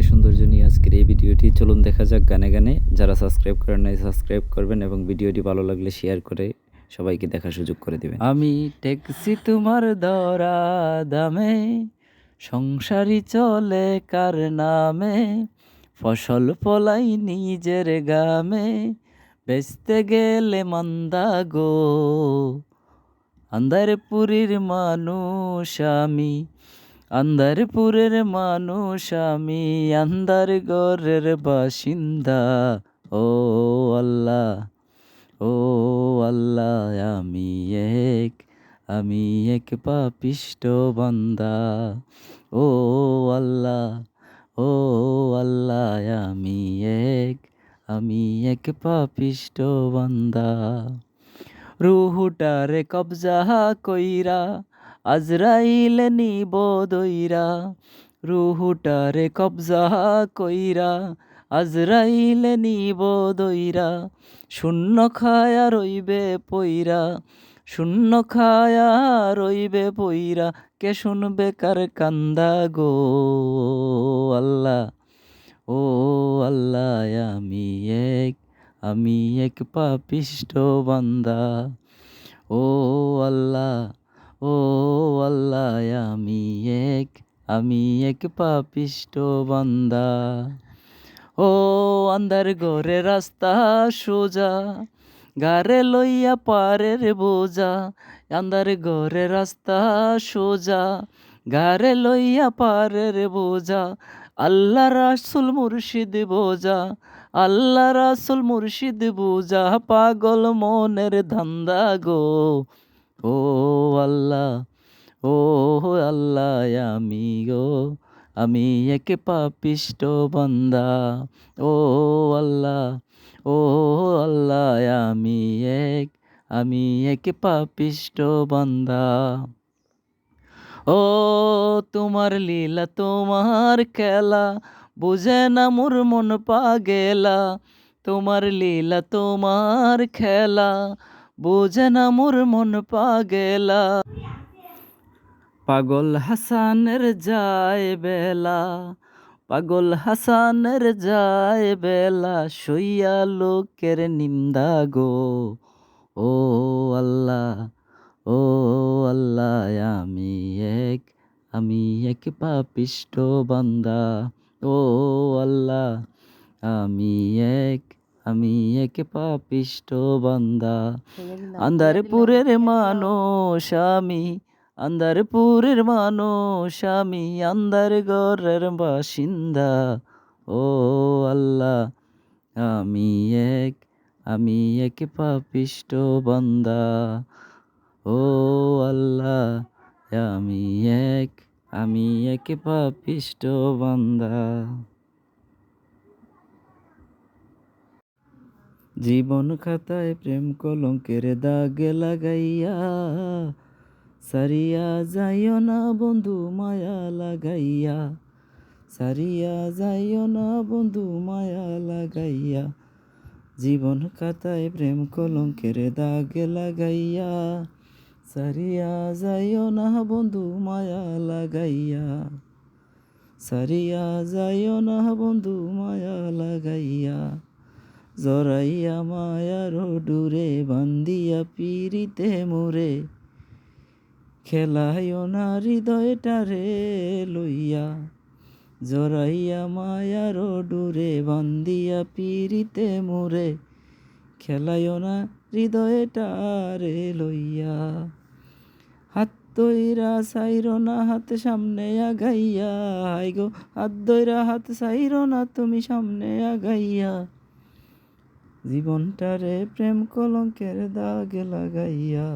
জীবনের সৌন্দর্য নিয়ে আজকের এই ভিডিওটি। চলুন দেখা যাক গানে গানে। যারা সাবস্ক্রাইব করেন নাই সাবস্ক্রাইব করবেন এবং ভিডিওটি ভালো লাগলে শেয়ার করে সবাইকে দেখার সুযোগ করে দিবেন। আমি ট্যাক্সি তোমার দরা দামে, সংসারী চলে কার নামে, ফসল ফলাই নিজের গামে, বেচতে গেলে মান্দা গো। আন্দারপুরের মানুষ আমি, আন্দারপুরের মানুষ আমি, আন্দার ঘরের বাসিন্দা। ও আল্লাহ, ও আল্লাহ, আমি এক পাপিষ্ঠ বান্দা। ও আল্লাহ, ও আল্লাহ, আমি এক পাপিষ্ঠ বান্দা। রুহুটারে কবজা কইরা আজরাইল নিব দইরা, রুহুটারে কবজা কইরা আজরাইল নিব দইরা, শূন্য খায়া রইবে পইরা, শূন্য খায়া রইবে পইরা, কে শুনবে কার কান্দা গো। আল্লাহ, ও আল্লাহ, আমি এক পাপিষ্ঠ বান্দা। ও আল্লাহ, ও আল্লাহ, আমি এক পাপিষ্ঠ বান্দা। ও আন্ধার ঘরে রাস্তা সোজা, গারে লইয়া পারের বোঝা, আন্ধার ঘরে রাস্তা সোজা, গারে লইয়া পারের বোঝা, আল্লাহ রাসূল মুর্শিদ বোঝা, আল্লাহ রাসূল মুর্শিদ বোঝা, পাগল মনের ধান্দা গো। ও আল্লাহ, ও আল্লাহ, আমি এক পাপিষ্ঠ বান্দা। ও আল্লাহ, ও আল্লাহ, আমি এক পাপিষ্ঠ বান্দা। ও তোমার লীলা তোমার খেলা, বুঝে না মোর মন পাগেলা, তোমার লীলা তোমার খেলা, বুঝে না মোর মন পাগেলা। পাগল হাসানের যায় বেলা, পাগল হাসানের যায় বেলা, সইয়া লোকের নিন্দা গো। ও আল্লাহ, ও আল্লাহ, আমি এক পাপিষ্ঠ বান্দা। ও আল্লাহ, আমি এক পাপিষ্ঠ বান্দা। আন্দারপুরের মানুষ আমি, আন্দারপুরের মানুষ আমি, আন্দার ঘরের বাসিন্দা। ও আল্লাহ, আমি এক পাপিষ্ঠ বান্দা। ও আল্লাহ, আমি এক পাপিষ্ঠ বান্দা। জীবন খাতায় প্রেম কলঙ্কের দাগ লাগাইয়া, সারিয়া যাইও না বন্ধু মায়া লাগাইয়া, সারিয়া যাইও না বন্ধু মায়া লাগাইয়া, জীবন খাতায় প্রেম কলঙ্কের দাগ লাগাইয়া, সারিয়া যাইও না বন্ধু মায়া লাগাইয়া, সারিয়া যাইও না বন্ধু মায়া লাগাইয়া, জড়াইয়া মায়ার ডুরে বান্দিয়া পিরিতে মোরে, খেলাইও না হৃদয়টারে লইয়া, জড়াইয়া মায়ার ডুরে বান্দিয়া পিরিতে মোরে, খেলাইও না হৃদয়টারে লইয়া। হাত ধইরা সাইর না হাত সামনে আগাইয়া, হাই গো হাত ধইরা হাত সাইর না তুমি সামনে আগাইয়া, জীবনটারে প্রেম কলঙ্কের দাগ লাগাইয়া।